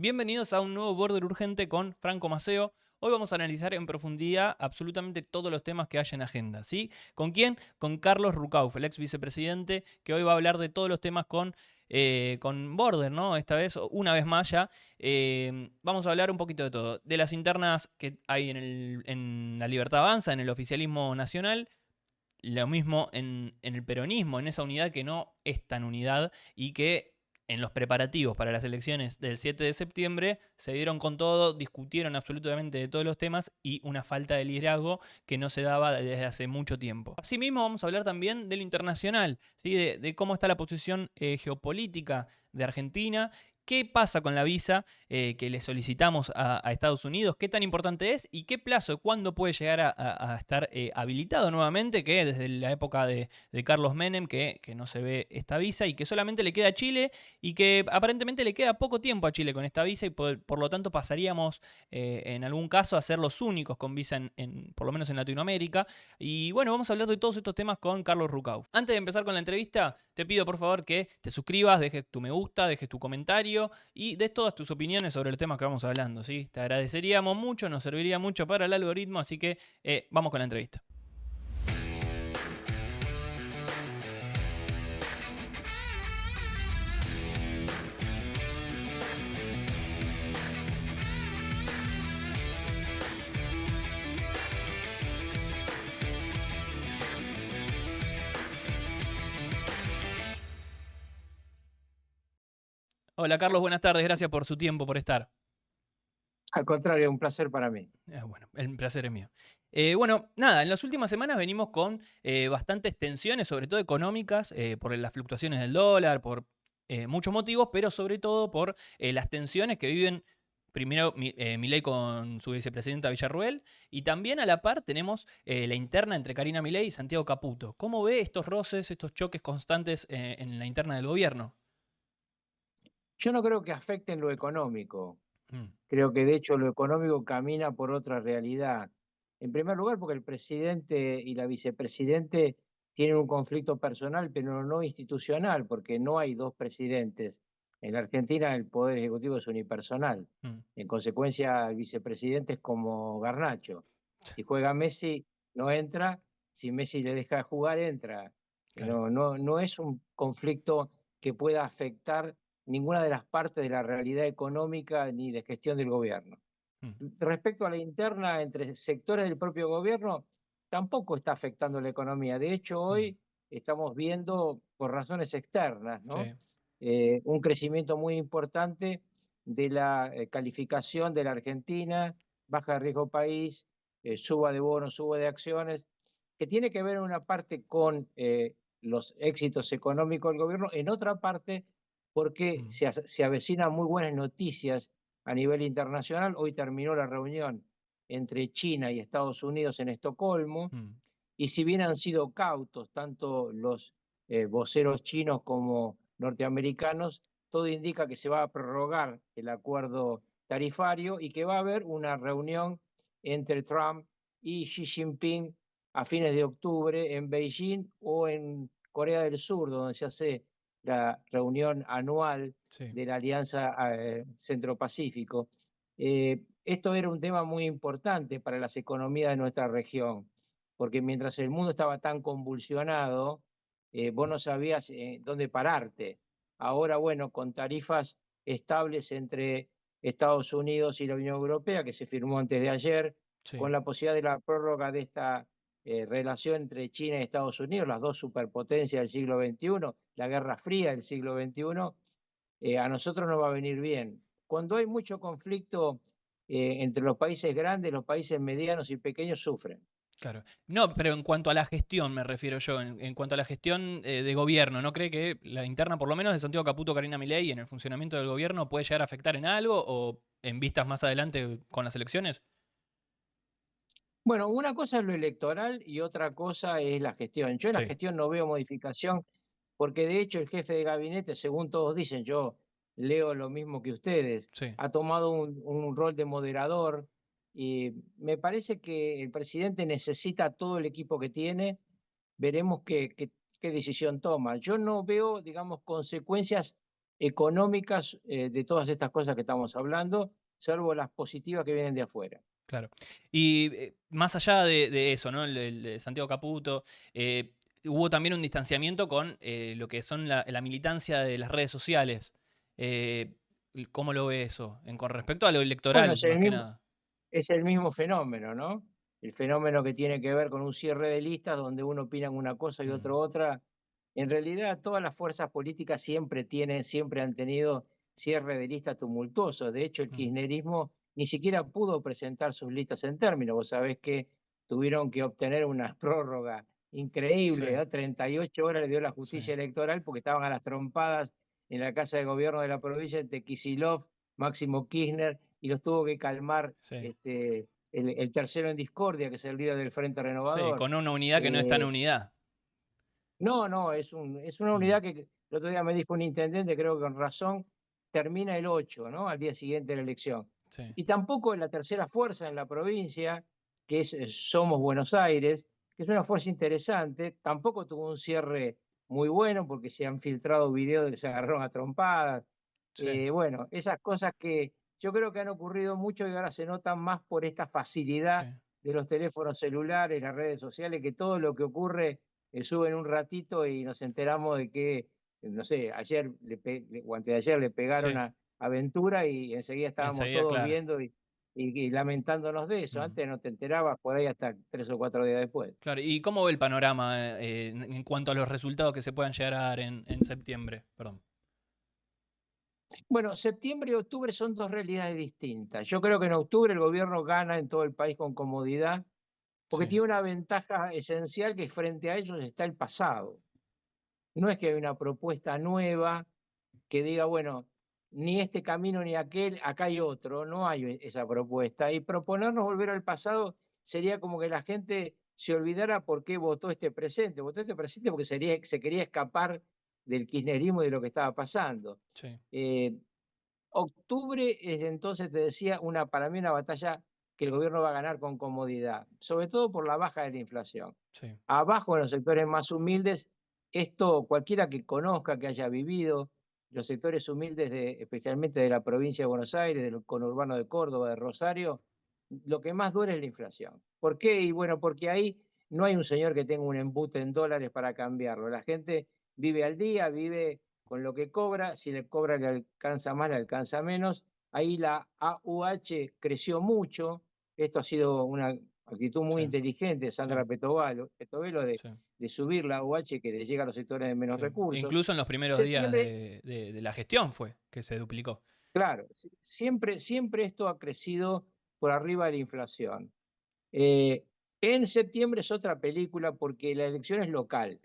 Bienvenidos a un nuevo Border Urgente con Franco Maceo. Hoy vamos a analizar en profundidad absolutamente todos los temas que hay en agenda, ¿sí? ¿Con quién? Con Carlos Rucauf, el ex vicepresidente, que hoy va a hablar de todos los temas con Border, ¿no? Esta vez, una vez más ya, vamos a hablar un poquito de todo. De las internas que hay en la Libertad Avanza, en el oficialismo nacional, lo mismo en el peronismo, en esa unidad que no es tan unidad y que en los preparativos para las elecciones del 7 de septiembre se dieron con todo, discutieron absolutamente de todos los temas y una falta de liderazgo que no se daba desde hace mucho tiempo. Asimismo, vamos a hablar también de lo internacional, ¿sí? de cómo está la posición geopolítica de Argentina. ¿Qué pasa con la visa que le solicitamos a Estados Unidos? ¿Qué tan importante es? ¿Y qué plazo? ¿Cuándo puede llegar a estar habilitado nuevamente? Que desde la época de Carlos Menem que no se ve esta visa y que solamente le queda a Chile y que aparentemente le queda poco tiempo a Chile con esta visa y por lo tanto pasaríamos en algún caso a ser los únicos con visa por lo menos en Latinoamérica. Y bueno, vamos a hablar de todos estos temas con Carlos Rucau. Antes de empezar con la entrevista, te pido por favor que te suscribas, dejes tu me gusta, dejes tu comentario y des todas tus opiniones sobre el tema que vamos hablando, ¿sí? Te agradeceríamos mucho, nos serviría mucho para el algoritmo, así que vamos con la entrevista. Hola Carlos, buenas tardes, gracias por su tiempo, por estar. Al contrario, un placer para mí. Bueno, el placer es mío. Bueno, nada, en las últimas semanas venimos con bastantes tensiones, sobre todo económicas, por las fluctuaciones del dólar, por muchos motivos, pero sobre todo por las tensiones que viven primero Milei con su vicepresidenta Villarruel y también a la par tenemos la interna entre Karina Milei y Santiago Caputo. ¿Cómo ve estos roces, estos choques constantes en la interna del gobierno? Yo no creo que afecten lo económico. Mm, Creo que de hecho lo económico camina por otra realidad. En primer lugar, porque el presidente y la vicepresidente tienen un conflicto personal, pero no institucional, porque no hay dos presidentes. En la Argentina el poder ejecutivo es unipersonal. mm, En consecuencia, el vicepresidente es como Garnacho. Si juega Messi, no entra. Si Messi le deja jugar, entra. claro. No es un conflicto que pueda afectar ninguna de las partes de la realidad económica ni de gestión del gobierno. Mm, Respecto a la interna entre sectores del propio gobierno, tampoco está afectando la economía. De hecho, mm, hoy estamos viendo, por razones externas, ¿no? sí, Un crecimiento muy importante de la calificación de la Argentina, baja de riesgo país, suba de bonos, suba de acciones, que tiene que ver en una parte con los éxitos económicos del gobierno, en otra parte porque mm, se avecinan muy buenas noticias a nivel internacional. Hoy terminó la reunión entre China y Estados Unidos en Estocolmo, mm, y si bien han sido cautos tanto los voceros chinos como norteamericanos, todo indica que se va a prorrogar el acuerdo tarifario y que va a haber una reunión entre Trump y Xi Jinping a fines de octubre en Beijing o en Corea del Sur, donde se hace la reunión anual sí. de la Alianza Centro-Pacífico. Esto era un tema muy importante para las economías de nuestra región, porque mientras el mundo estaba tan convulsionado, vos no sabías dónde pararte. Ahora, bueno, con tarifas estables entre Estados Unidos y la Unión Europea, que se firmó antes de ayer, con Sí. la posibilidad de la prórroga de esta relación entre China y Estados Unidos, las dos superpotencias del siglo XXI, la Guerra Fría del siglo XXI, a nosotros nos va a venir bien. Cuando hay mucho conflicto entre los países grandes, los países medianos y pequeños sufren. Claro. No, pero en cuanto a la gestión me refiero yo, en cuanto a la gestión de gobierno, ¿no cree que la interna, por lo menos de Santiago Caputo, Karina Milei, en el funcionamiento del gobierno puede llegar a afectar en algo o en vistas más adelante con las elecciones? Bueno, una cosa es lo electoral y otra cosa es la gestión. Yo en la Sí, gestión no veo modificación porque de hecho el jefe de gabinete, según todos dicen, yo leo lo mismo que ustedes, sí. ha tomado un rol de moderador y me parece que el presidente necesita todo el equipo que tiene. Veremos qué decisión toma. Yo no veo, digamos, consecuencias económicas de todas estas cosas que estamos hablando, salvo las positivas que vienen de afuera. Claro. Y más allá de eso, ¿no? El de Santiago Caputo, hubo también un distanciamiento con lo que son la militancia de las redes sociales. Eh, ¿Cómo lo ve eso? Con respecto a lo Bueno, electoral, más que nada. es el mismo fenómeno, ¿no? El fenómeno que tiene que ver con un cierre de listas donde uno opina una cosa y Mm, otro otra. En realidad, todas las fuerzas políticas siempre han tenido cierre de listas tumultuosos. De hecho, el mm. kirchnerismo ni siquiera pudo presentar sus listas en términos. Vos sabés que tuvieron que obtener una prórroga Sí, increíble, ¿no? 38 horas le dio la sí, justicia electoral porque estaban a las trompadas en la Casa de Gobierno de la provincia entre Kicillof, Máximo Kirchner, y los tuvo que calmar sí. el tercero en discordia, que es el líder del Frente Sí, Renovador. con una unidad que no está en Eh, unidad. no, no, es una Mm, unidad que el otro día me dijo un intendente, creo que con razón, termina el 8, ¿no? Al día siguiente de la elección. sí, Y tampoco la tercera fuerza en la provincia, que es Somos Buenos Aires, que es una fuerza interesante, tampoco tuvo un cierre muy bueno porque se han filtrado videos de que se agarraron a trompadas. sí, Bueno, esas cosas que yo creo que han ocurrido mucho y ahora se notan más por esta sí. facilidad de los teléfonos celulares, las redes sociales, que todo lo que ocurre suben un ratito y nos enteramos de que, no sé, ayer o antes de ayer le pegaron Sí, a Ventura y enseguida y estábamos enseguida, todos claro. viendo y lamentándonos de eso. Mm, Antes no te enterabas por ahí hasta 3 o 4 días después. claro. ¿Y cómo ve el panorama en cuanto a los resultados que se puedan llegar a dar en septiembre? Perdón. Bueno, septiembre y octubre son dos realidades distintas. Yo creo que en octubre el gobierno gana en todo el país con comodidad, porque Sí, tiene una ventaja esencial que frente a ellos está el pasado. No es que hay una propuesta nueva que diga, bueno, ni este camino ni aquel, acá hay otro, no hay esa propuesta. Y proponernos volver al pasado sería como que la gente se olvidara por qué votó este presente. Votó este presente porque se quería escapar del kirchnerismo y de lo que estaba pasando. sí, Eh, Octubre es entonces, te decía, para mí una batalla que el gobierno va a ganar con comodidad, sobre todo por la baja de la inflación. sí, Abajo, en los sectores más humildes, esto cualquiera que conozca, que haya vivido, los sectores humildes, especialmente de la provincia de Buenos Aires, del conurbano de Córdoba, de Rosario, lo que más duele es la inflación. ¿Por qué? Y bueno, porque ahí no hay un señor que tenga un embute en dólares para cambiarlo. La gente vive al día, vive con lo que cobra, si le cobra le alcanza más, le alcanza menos. Ahí la AUH creció mucho, esto ha sido una actitud sí, muy inteligente de sí, Sandra Petovelo sí, de subir la AUH que le llega a los sectores de menos sí. recursos. Incluso en los primeros días Septiembre, de la gestión fue que se duplicó. claro, siempre esto ha crecido por arriba de la inflación. Eh, en septiembre es otra película porque la elección es local.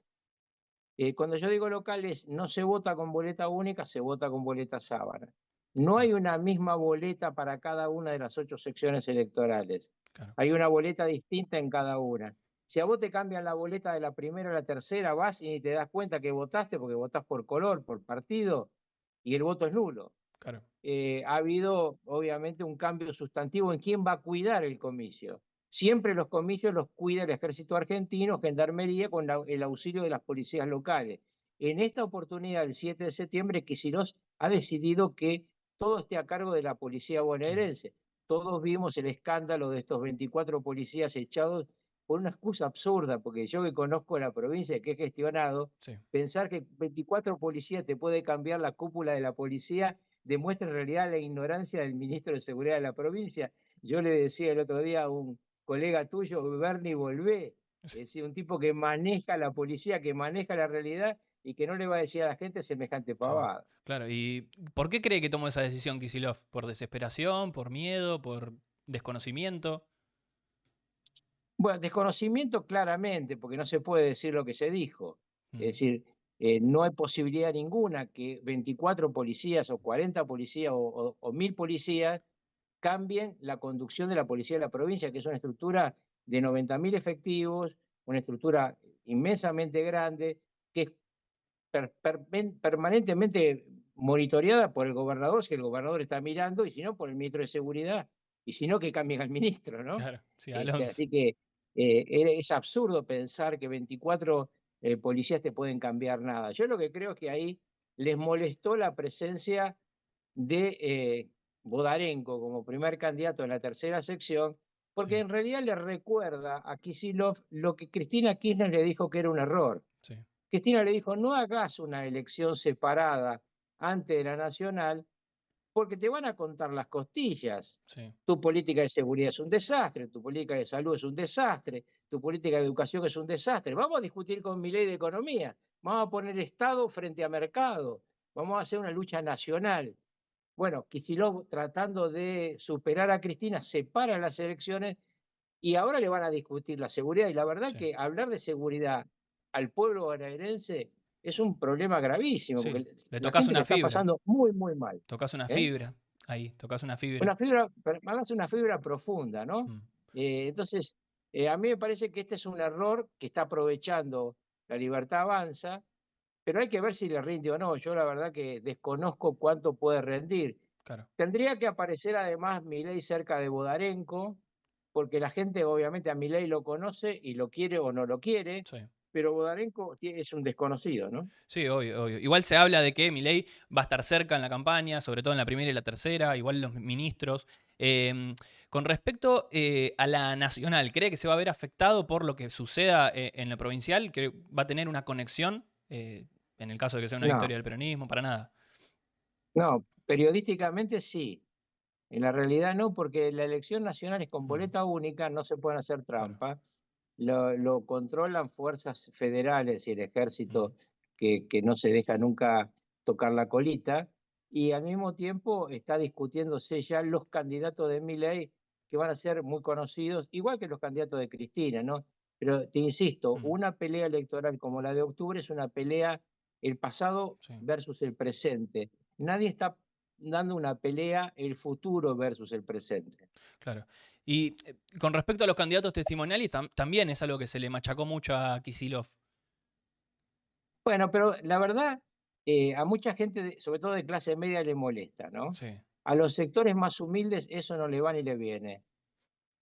Cuando yo digo locales, no se vota con boleta única, se vota con boleta sábana. No Claro, hay una misma boleta para cada una de las 8 secciones electorales. claro. Hay una boleta distinta en cada una. Si a vos te cambian la boleta de la primera a la tercera, vas y te das cuenta que votaste porque votás por color, por partido, y el voto es nulo. Claro. Ha habido obviamente un cambio sustantivo en quién va a cuidar el comicio. Siempre los comicios los cuida el ejército argentino, gendarmería, con el auxilio de las policías locales. En esta oportunidad, el 7 de septiembre, Kicillof ha decidido que todo esté a cargo de la policía Sí, bonaerense. Todos vimos el escándalo de estos 24 policías echados por una excusa absurda, porque yo que conozco la provincia que he gestionado, sí. pensar que 24 policías te puede cambiar la cúpula de la policía demuestra en realidad la ignorancia del ministro de Seguridad de la provincia. Yo le decía el otro día a un colega tuyo, Bernie Volvé, es decir, un tipo que maneja la policía, que maneja la realidad y que no le va a decir a la gente semejante Sí, pavada. claro. ¿Y por qué cree que tomó esa decisión Kicillof? ¿Por desesperación, por miedo, por desconocimiento? Bueno, desconocimiento claramente, porque no se puede decir lo que se dijo. Es Mm, decir, no hay posibilidad ninguna que 24 policías o 40 policías o 1000 policías cambien la conducción de la policía de la provincia, que es una estructura de 90.000 efectivos, una estructura inmensamente grande, que es permanentemente monitoreada por el gobernador, si el gobernador está mirando, y si no, por el ministro de Seguridad, y si no, que cambien al ministro, ¿no? claro, sí, Alonso. Así que es absurdo pensar que 24 policías te pueden cambiar nada. Yo lo que creo es que ahí les molestó la presencia de Bodarenko como primer candidato en la tercera sección, porque Sí, en realidad le recuerda a Kicillof lo que Cristina Kirchner le dijo que era un error. sí, Cristina le dijo, no hagas una elección separada antes de la nacional, porque te van a contar las costillas. sí, Tu política de seguridad es un desastre, tu política de salud es un desastre, tu política de educación es un desastre. Vamos a discutir con mi ley de economía, vamos a poner Estado frente a mercado, vamos a hacer una lucha nacional. Bueno, Kicillof tratando de superar a Cristina, separa las elecciones y ahora le van a discutir la seguridad. Y la verdad sí. que hablar de seguridad al pueblo bonaerense es un problema gravísimo, porque Sí, le la tocas gente le una está fibra, pasando muy, muy mal. tocas una ¿Eh? fibra, ahí, tocas una fibra. Una fibra, pero además una fibra profunda, ¿no? Mm, Entonces, a mí me parece que este es un error que está aprovechando la Libertad Avanza, pero hay que ver si le rinde o no. Yo la verdad que desconozco cuánto puede rendir. claro, Tendría que aparecer además Milei cerca de Bodarenko, porque la gente obviamente a Milei lo conoce y lo quiere o no lo quiere, sí. pero Bodarenko es un desconocido, ¿no? Sí, obvio, obvio. Igual se habla de que Milei va a estar cerca en la campaña, sobre todo en la primera y la tercera, igual los ministros. Em, con respecto a la nacional, ¿cree que se va a ver afectado por lo que suceda en la provincial? ¿Que va a tener una conexión en el caso de que sea una No, victoria del peronismo? Para nada. no, periodísticamente sí. En la realidad no, porque la elección nacional es con Mm, boleta única, no se pueden hacer claro. trampas, lo controlan fuerzas federales y el Mm, ejército que no se deja nunca tocar la colita, y al mismo tiempo está discutiéndose ya los candidatos de Milei que van a ser muy conocidos, igual que los candidatos de Cristina, ¿no? Pero te insisto, mm, una pelea electoral como la de octubre es una pelea el pasado sí, versus el presente. Nadie está dando una pelea el futuro versus el presente. claro. Y con respecto a los candidatos testimoniales, también es algo que se le machacó mucho a Kicillof. Bueno, pero la verdad, a mucha gente, sobre todo de clase media, le molesta, ¿no? Sí, A los sectores más humildes eso no le va ni le viene,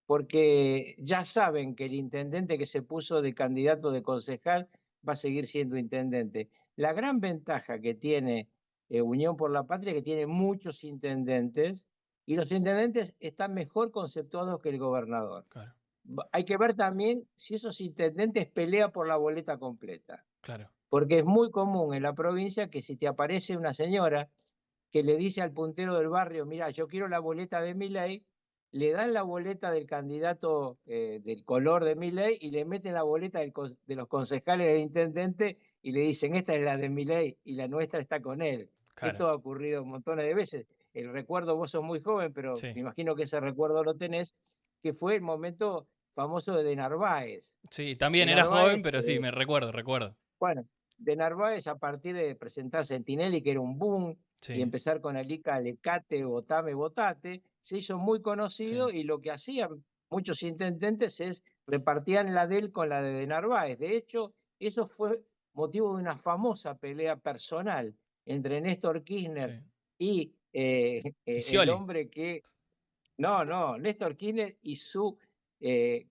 porque ya saben que el intendente que se puso de candidato de concejal va a seguir siendo intendente. La gran ventaja que tiene Unión por la Patria es que tiene muchos intendentes y los intendentes están mejor conceptuados que el gobernador. claro, Hay que ver también si esos intendentes pelean por la boleta completa. claro. Porque es muy común en la provincia que si te aparece una señora que le dice al puntero del barrio, mira, yo quiero la boleta de Milei, le dan la boleta del candidato del color de Milei y le meten la boleta de los concejales del intendente y le dicen, esta es la de Milei y la nuestra está con él. Claro, Esto ha ocurrido montones de veces. El recuerdo, vos sos muy joven, pero sí. me imagino que ese recuerdo lo tenés, que fue el momento famoso de Narváez. Sí, De también era joven, Narváez pero sí, me recuerdo, recuerdo. bueno, de Narváez a partir de presentar Sentinelli, que era un boom, y Sí, empezar con Alica Alecate, Votame, Votate, se hizo muy sí, conocido y lo que hacían muchos intendentes es repartían la de él con la de Narváez. De hecho, eso fue motivo de una famosa pelea personal entre Néstor Kirchner sí. y Y el Scioli. hombre que, no, no, Néstor Kirchner y su eh,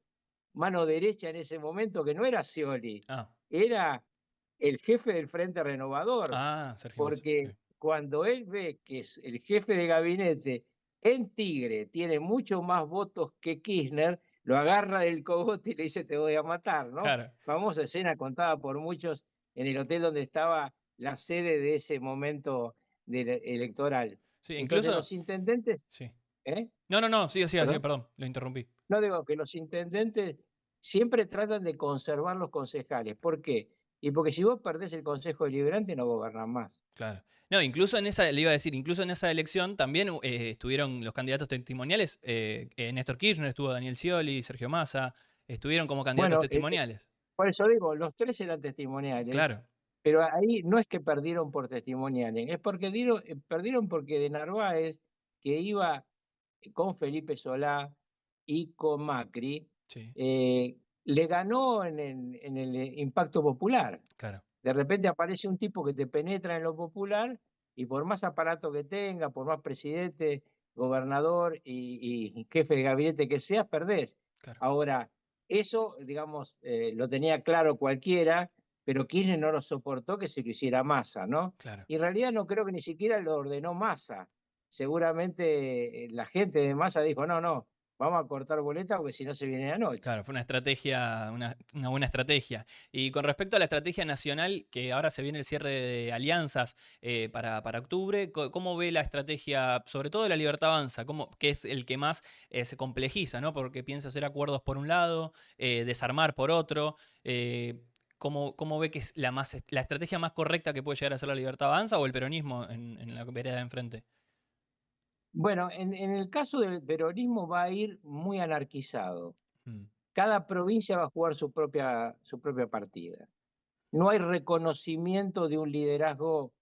mano derecha en ese momento, que no era Scioli, Ah, era el jefe del Frente Renovador, ah, Sergio Massa. Sí, porque cuando él ve que el jefe de gabinete en Tigre tiene mucho más votos que Kirchner, lo agarra del cogote y le dice te voy a matar, ¿no? claro. Famosa escena contada por muchos en el hotel donde estaba la sede de ese momento electoral. Sí, Entonces incluso. los intendentes, Sí. ¿eh? No, no, no, sigue, sigue, sigue, ¿Perdón? perdón, lo interrumpí. No digo que los intendentes siempre tratan de conservar los concejales. ¿Por qué? Y porque si vos perdés el Consejo Deliberante no gobernás más. Claro. No, incluso en esa, le iba a decir, incluso en esa elección también estuvieron los candidatos testimoniales. Néstor Kirchner, estuvo Daniel Scioli, Sergio Massa, estuvieron como candidatos Bueno, testimoniales. por eso digo, los tres eran testimoniales, Claro, pero ahí no es que perdieron por testimoniales, es porque perdieron porque de Narváez, que iba con Felipe Solá y con Macri, sí, le ganó en el impacto popular. claro, De repente aparece un tipo que te penetra en lo popular y por más aparato que tenga, por más presidente, gobernador y jefe de gabinete que seas, perdés. claro. Ahora, eso, digamos, lo tenía claro cualquiera pero Kirchner no lo soportó que se lo hiciera Massa, ¿no? Claro. Y en realidad no creo que ni siquiera lo ordenó Massa. Seguramente la gente de Massa dijo, no, no, vamos a cortar boleta porque si no se viene la noche. Claro, fue una estrategia, una buena estrategia. Y con respecto a la estrategia nacional, que ahora se viene el cierre de alianzas para octubre, ¿cómo ve la estrategia, sobre todo de la Libertad Avanza, que es el que más se complejiza, ¿no? Porque piensa hacer acuerdos por un lado, desarmar por otro. ¿Cómo ve que es la estrategia más correcta que puede llegar a ser la Libertad Avanza o el peronismo en la vereda de enfrente? Bueno, en el caso del peronismo va a ir muy anarquizado. Mm, Cada provincia va a jugar su propia partida. No hay reconocimiento de un liderazgo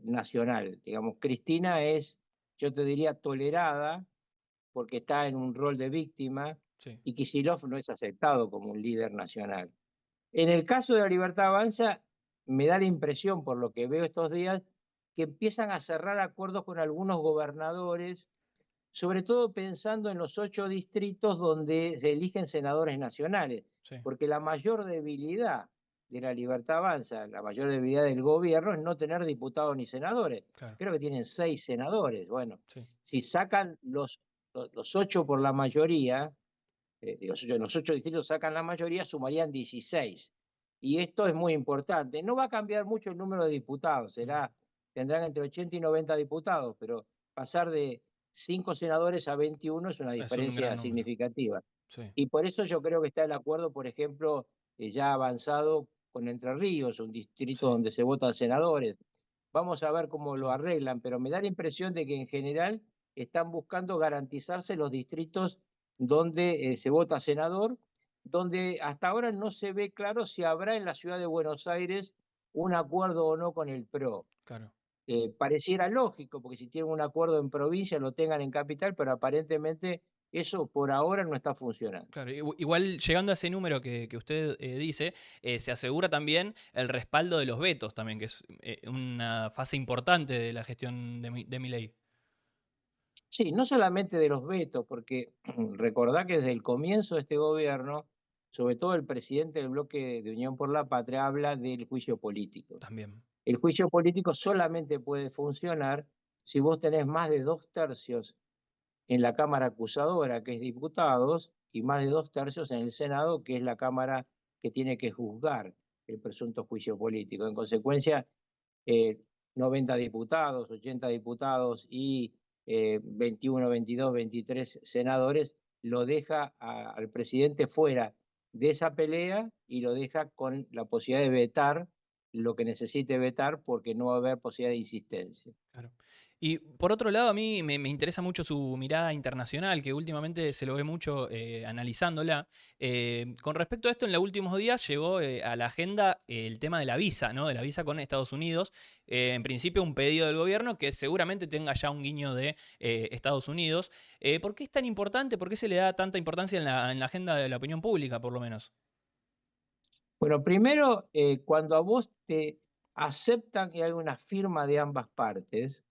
nacional. Digamos, Cristina es, yo te diría, tolerada porque está en un rol de víctima sí, y Kicillof no es aceptado como un líder nacional. En el caso de la Libertad Avanza, me da la impresión, por lo que veo estos días, que empiezan a cerrar acuerdos con algunos gobernadores, sobre todo pensando en los 8 distritos donde se eligen senadores nacionales, sí, porque la mayor debilidad de la Libertad Avanza, la mayor debilidad del gobierno es no tener diputados ni senadores. claro, Creo que tienen 6 senadores. Bueno, sí, si sacan los 8 por la mayoría, los 8 distritos sacan la mayoría, sumarían 16. Y esto es muy importante. No va a cambiar mucho el número de diputados, mm, tendrán entre 80 y 90 diputados, pero pasar de 5 senadores a 21 es una es un gran diferencia número, significativa. sí, Y por eso yo creo que está el acuerdo, por ejemplo, ya avanzado con Entre Ríos, un distrito sí, donde se votan senadores. Vamos a ver cómo lo sí. arreglan, pero me da la impresión de que en general están buscando garantizarse los distritos donde se vota senador, donde hasta ahora no se ve claro si habrá en la ciudad de Buenos Aires un acuerdo o no con el PRO. Claro. Pareciera lógico, porque si tienen un acuerdo en provincia lo tengan en capital, pero aparentemente eso por ahora no está funcionando. Claro, igual llegando a ese número que usted dice, se asegura también el respaldo de los vetos también, que es una fase importante de la gestión de Milei. Sí, no solamente de los vetos, porque recordá que desde el comienzo de este gobierno, sobre todo el presidente del bloque de Unión por la Patria habla del juicio político. También. El juicio político solamente puede funcionar si vos tenés más de 2 tercios en la Cámara acusadora, que es diputados, y más de 2 tercios en el Senado, que es la Cámara que tiene que juzgar el presunto juicio político. En consecuencia, eh, 90 diputados, 80 diputados y 21, 22, 23 senadores, lo deja al presidente fuera de esa pelea y lo deja con la posibilidad de vetar lo que necesite vetar porque no va a haber posibilidad de insistencia. Claro. Y por otro lado, a mí me interesa mucho su mirada internacional, que últimamente se lo ve mucho analizándola. Con respecto a esto, en los últimos días llegó a la agenda el tema de la visa, ¿no? De la visa con Estados Unidos. En principio, un pedido del gobierno que seguramente tenga ya un guiño de Estados Unidos. ¿Por qué es tan importante? ¿Por qué se le da tanta importancia en la agenda de la opinión pública, por lo menos? Bueno, primero, cuando a vos te aceptan y hay una firma de ambas partes,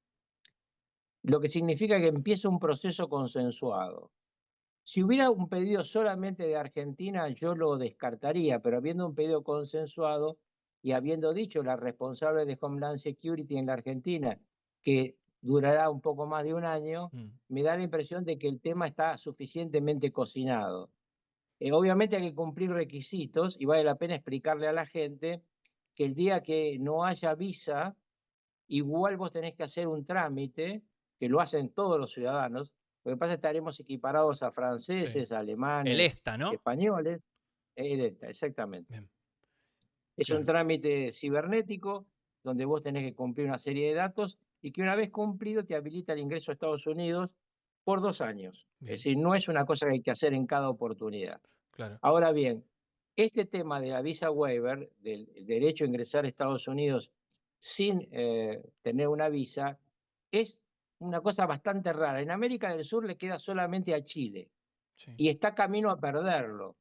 lo que significa que empieza un proceso consensuado. Si hubiera un pedido solamente de Argentina, yo lo descartaría, pero habiendo un pedido consensuado y habiendo dicho la responsable de Homeland Security en la Argentina que durará un poco más de un año, Mm, me da la impresión de que el tema está suficientemente cocinado. Obviamente hay que cumplir requisitos y vale la pena explicarle a la gente que el día que no haya visa, igual vos tenés que hacer un trámite, que lo hacen todos los ciudadanos. Lo que pasa es que estaremos equiparados a sí. franceses, El alemanes, ESTA, ¿no? españoles. Exactamente. Bien, Es un claro. trámite cibernético donde vos tenés que cumplir una serie de datos y que una vez cumplido te habilita el ingreso a Estados Unidos por 2 años. Es Bien, decir, no es una cosa que hay que hacer en cada oportunidad. claro. Ahora bien, este tema de la visa waiver, del el derecho a ingresar a Estados Unidos sin tener una visa, es una cosa bastante rara. En América del Sur le queda solamente a Chile Sí. y está camino a perderlo.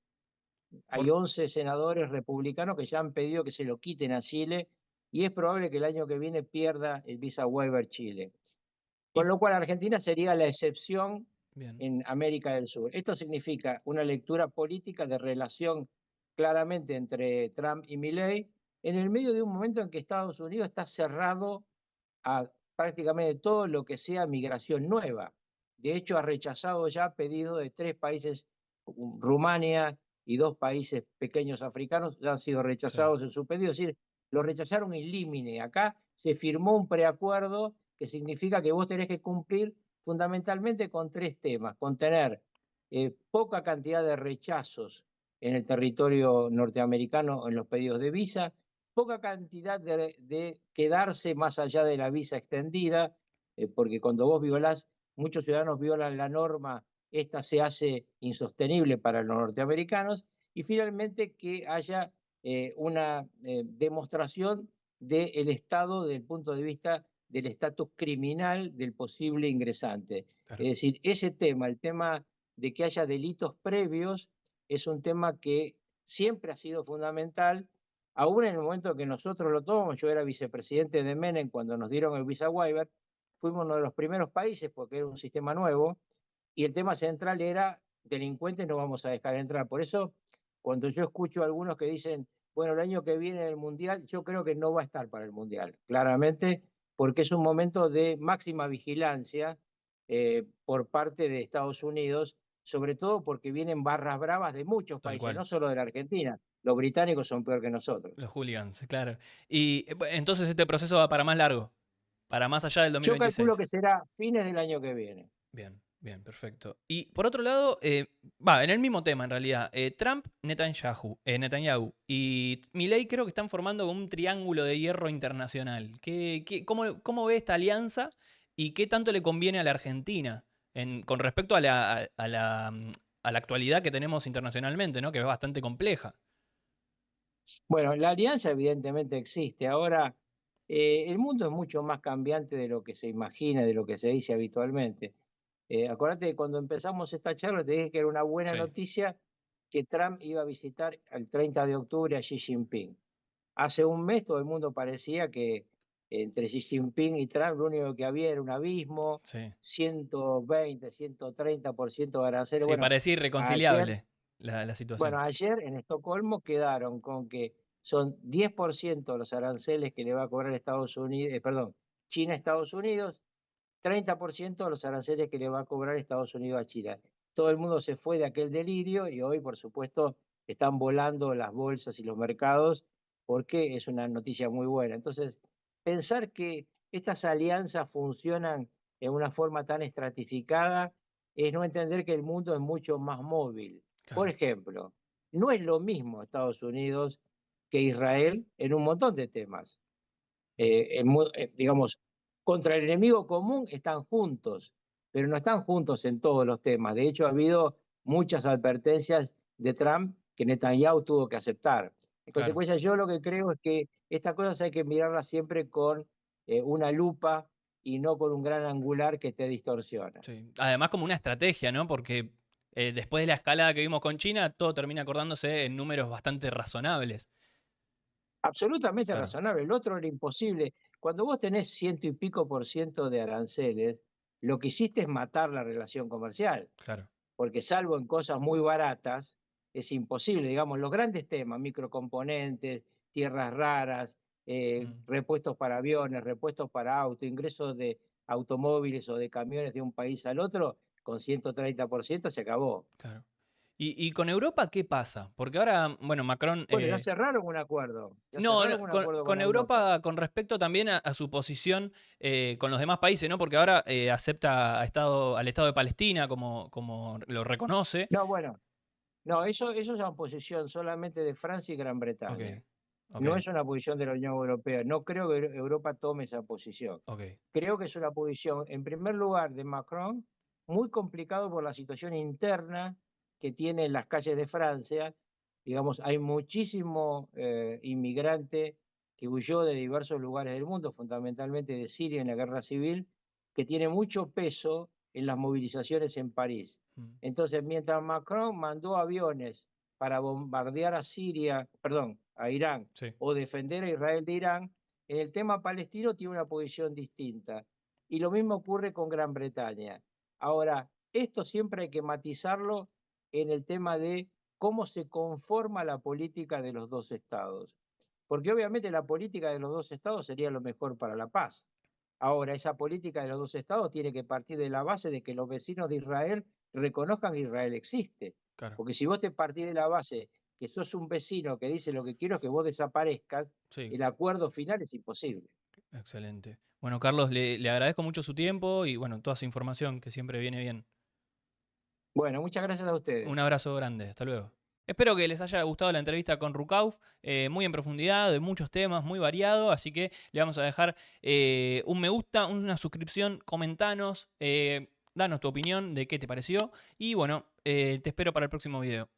Hay Por, 11 senadores republicanos que ya han pedido que se lo quiten a Chile y es probable que el año que viene pierda el visa waiver Chile. y, Con lo cual Argentina sería la excepción bien. en América del Sur. Esto significa una lectura política de relación claramente entre Trump y Milei, en el medio de un momento en que Estados Unidos está cerrado a prácticamente todo lo que sea migración nueva. De hecho, ha rechazado ya pedidos de 3 países, Rumania y 2 países pequeños africanos, ya han sido Claro, rechazados en su pedido. Es decir, lo rechazaron in limine. Acá se firmó un preacuerdo que significa que vos tenés que cumplir fundamentalmente con 3 temas: con tener poca cantidad de rechazos en el territorio norteamericano en los pedidos de visa, poca cantidad de quedarse más allá de la visa extendida, porque cuando vos violás, muchos ciudadanos violan la norma, esta se hace insostenible para los norteamericanos, y finalmente que haya una demostración del Estado desde el punto de vista del estatus criminal del posible ingresante. Es claro. decir, ese tema, el tema de que haya delitos previos, es un tema que siempre ha sido fundamental. Aún en el momento que nosotros lo tomamos, yo era vicepresidente de Menem cuando nos dieron el visa waiver, fuimos uno de los primeros países porque era un sistema nuevo y el tema central era delincuentes no vamos a dejar entrar. Por eso, cuando yo escucho a algunos que dicen, bueno, el año que viene el Mundial, yo creo que no va a estar para el Mundial, claramente, porque es un momento de máxima vigilancia por parte de Estados Unidos, sobre todo porque vienen barras bravas de muchos Tal países, cual. no solo de la Argentina. Los británicos son peor que nosotros. Los hooligans, claro. Y entonces este proceso va para más largo, para más allá del Yo calculo 2026. que será fines del año que viene. Bien, bien, perfecto. Y por otro lado, en el mismo tema en realidad, Trump, Netanyahu y Milei creo que están formando un triángulo de hierro internacional. ¿Cómo ve esta alianza y qué tanto le conviene a la Argentina con respecto a la actualidad que tenemos internacionalmente, ¿no? Que es bastante compleja. Bueno, la alianza evidentemente existe. Ahora, el mundo es mucho más cambiante de lo que se imagina, de lo que se dice habitualmente. Acordate que cuando empezamos esta charla te dije que era una buena Sí, noticia que Trump iba a visitar el 30 de octubre a Xi Jinping. Hace un mes todo el mundo parecía que entre Xi Jinping y Trump lo único que había era un abismo, sí. 120, 130% de aranceles. Sí, Bueno, parecía ayer irreconciliable la bueno, situación. ayer en Estocolmo quedaron con que son 10% los aranceles que le va a cobrar Estados Unidos, perdón, China a Estados Unidos, 30% los aranceles que le va a cobrar Estados Unidos a China. Todo el mundo se fue de aquel delirio y hoy, por supuesto, están volando las bolsas y los mercados porque es una noticia muy buena. Entonces, pensar que estas alianzas funcionan en una forma tan estratificada es no entender que el mundo es mucho más móvil. Por Claro, ejemplo, no es lo mismo Estados Unidos que Israel en un montón de temas. Digamos, contra el enemigo común están juntos, pero no están juntos en todos los temas. De hecho, ha habido muchas advertencias de Trump que Netanyahu tuvo que aceptar. En claro. consecuencia, yo lo que creo es que estas cosas hay que mirarlas siempre con una lupa y no con un gran angular que te distorsiona. Sí. Además como una estrategia, ¿no? Porque después de la escalada que vimos con China, todo termina acordándose en números bastante razonables. Absolutamente Claro, razonable. El otro era imposible. Cuando vos tenés ciento y pico por ciento de aranceles, lo que hiciste es matar la relación comercial, claro. porque salvo en cosas muy baratas, es imposible. Digamos, los grandes temas, microcomponentes, tierras raras, Mm, repuestos para aviones, repuestos para autos, ingresos de automóviles o de camiones de un país al otro, con 130% se acabó. claro. Y con Europa qué pasa? Porque ahora, bueno, Macron... Bueno, ya cerraron un acuerdo, ya no, no, cerraron un acuerdo con con Europa. Europa con respecto también a su posición con los demás países, ¿no? Porque ahora acepta al Estado de Palestina como lo reconoce. No, bueno, no, eso es una posición solamente de Francia y Gran Ok, Bretaña. ok, No es una posición de la Unión Europea. No creo que Europa tome esa posición. ok. Creo que es una posición, en primer lugar, de Macron, muy complicado por la situación interna que tiene en las calles de Francia. Digamos, hay muchísimo inmigrante que huyó de diversos lugares del mundo, fundamentalmente de Siria en la guerra civil, que tiene mucho peso en las movilizaciones en París. Mm, Entonces, mientras Macron mandó aviones para bombardear a Siria, perdón, a Irán, sí, o defender a Israel de Irán, en el tema palestino tiene una posición distinta. Y lo mismo ocurre con Gran Bretaña. Ahora, esto siempre hay que matizarlo en el tema de cómo se conforma la política de los dos estados. Porque obviamente la política de los dos estados sería lo mejor para la paz. Ahora, esa política de los dos estados tiene que partir de la base de que los vecinos de Israel reconozcan que Israel existe. Claro, Porque si vos te partís de la base que sos un vecino que dice lo que quiero es que vos desaparezcas, sí, el acuerdo final es imposible. excelente. Bueno, Carlos, le agradezco mucho su tiempo y bueno, toda su información que siempre viene bien. Bueno, muchas gracias a Un ustedes. abrazo grande, hasta luego. Espero que les haya gustado la entrevista con Rukauf, muy en profundidad, de muchos temas, muy variado, así que le vamos a dejar un me gusta, una suscripción, comentanos, danos tu opinión de qué te pareció y bueno, te espero para el próximo video.